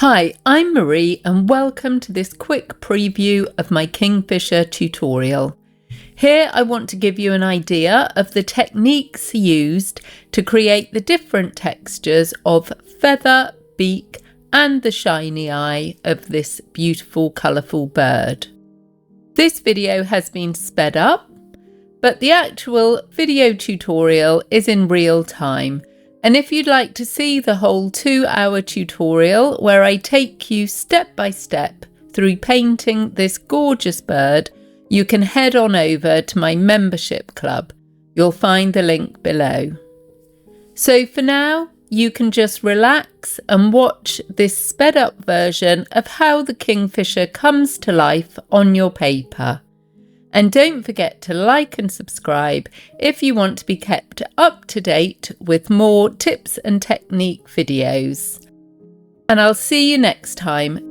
Hi, I'm Marie and welcome to this quick preview of my Kingfisher tutorial. Here I want to give you an idea of the techniques used to create the different textures of feather, beak and the shiny eye of this beautiful colourful bird. This video has been sped up, but the actual video tutorial is in real time. And if you'd like to see the whole 2-hour tutorial where I take you step by step through painting this gorgeous bird, you can head on over to my membership club. You'll find the link below. So for now, you can just relax and watch this sped up version of how the Kingfisher comes to life on your paper. And don't forget to like and subscribe if you want to be kept up to date with more tips and technique videos. And I'll see you next time.